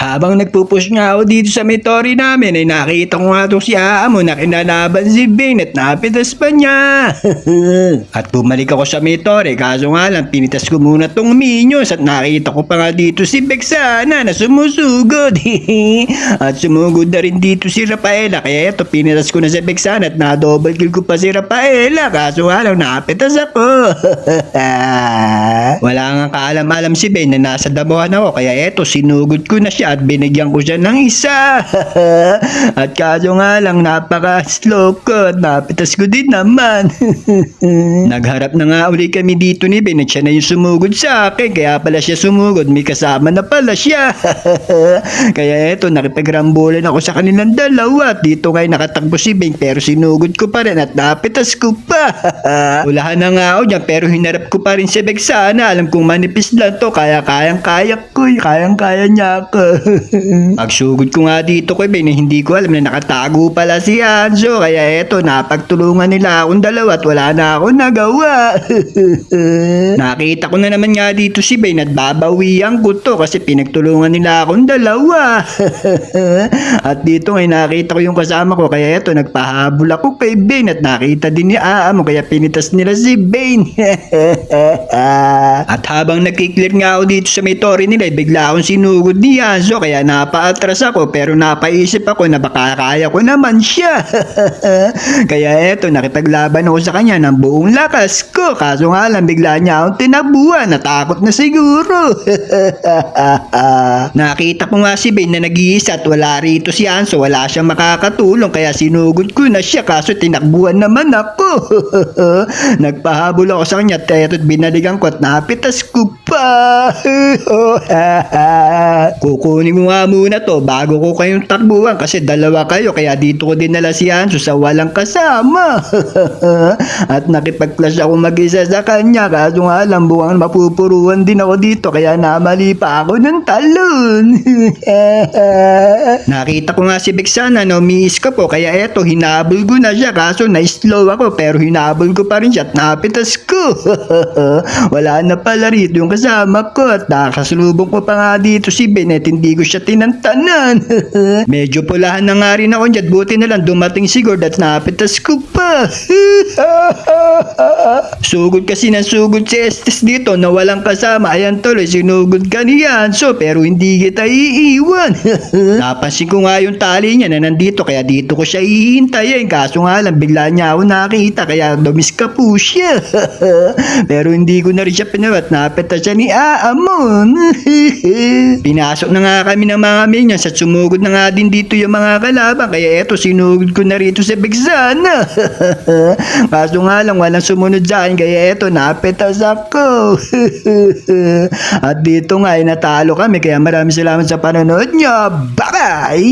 Habang nagpupush nga ako dito sa may tori namin ay nakita ko nga itong si Aamo na kinalaban si Bane at napitas pa niya. At bumalik ako sa may tori kaso nga lang pinitas ko muna tong Minions at nakita ko pa nga dito si Vexana na sumusugod. At sumugod na rin dito si Rafaela kaya eto pinitas ko na si Vexana at na-double kill ko pa si Rafaela kaso nga lang napitas ako. Wala nga kaalam-alam si Bane na nasa damuhan ako kaya eto sinugod ko na siya at binigyan ko siya ng isa. At kaso nga lang napaka-slow ko at napitas ko din naman. Nagharap na nga uli kami dito ni Ben at siya na yung sumugod sa akin. Kaya pala siya sumugod, may kasama na pala siya. Kaya eto, nakipagrambulan ako sa kanilang dalawa. At dito ngayon nakatakbo si Ben pero sinugod ko pa rin at napitas ko pa. Ulahan na nga ako dyan pero hinarap ko pa rin si Vexana. Alam kong manipis lang to kaya kayang-kaya ko. Kayang-kaya niya ako. Pagsugod ko nga dito kay Ben, hindi ko alam na nakatago pala si Hanzo. Kaya eto, napagtulungan nila akong dalawa at wala na akong nagawa. Nakita ko na naman nga dito si Ben at babawian ko to kasi pinagtulungan nila akong dalawa. At dito ngay nakita ko yung kasama ko kaya eto, nagpahabol ako kay Ben at nakita din ni Aamo kaya pinitas nila si Ben. At habang nagkiklear nga ako dito sa may tori nila, bigla akong sinugod ni Hanzo kaya napaatras ako pero napaisip ako na baka kaya ko naman siya. Kaya eto, nakipaglaban ako sa kanya ng buong lakas ko kaso nga lang bigla niya akong tinabuhan, natakot na siguro. Nakita ko nga si Ben na nag-iisa at wala rito si Hanzo, wala siyang makakatulong kaya sinugod ko na siya kaso tinakbuhan naman ako. Nagpahabol ako sa kanya at eto't binaligan ko at napitas ko pa. Kukunin ko nga muna to bago ko kayong takbuhan kasi dalawa kayo kaya dito ko dinala si Hanzo sa walang kasama. At nakipag-clash ako mag-isa sa kanya kaso nga lang buwang mapupuruan din ako dito kaya namali pa ako ng talon. Nakita ko nga si Vexana na umiis ka po kaya eto hinabol ko na siya kaso na-slow ako pero hinabol ko pa rin siya at napitas ko. Wala na pala rito yung kasama ko at nakasalubong ko pa nga dito si Ben at hindi ko siya tinantanan. Medyo pulahan na nga rin ako dyan, buti na lang dumating si Gord at napitas ko pa. Sugod kasi ng sugod si Estes dito na walang kasama, ayan tuloy sinugod ka ni Hanzo pero hindi kita iiwan. Napansin ko nga yung tali niya na nandito kaya dito ko siya hihintayin kaso nga lang bigla niya ako nakita kaya dumiska po siya. Pero hindi ko na rin siya pinawat, napeta siya ni Aamon. Pinasok na nga kami ng mga minions at sumugod na nga din dito yung mga kalaban kaya eto sinugod ko na rito sa Vexana. Kaso nga lang walang sumunod sa akin kaya eto napetas ako. At dito nga ay natalo kami kaya maraming salamat sa panonood nyo. Bye bye.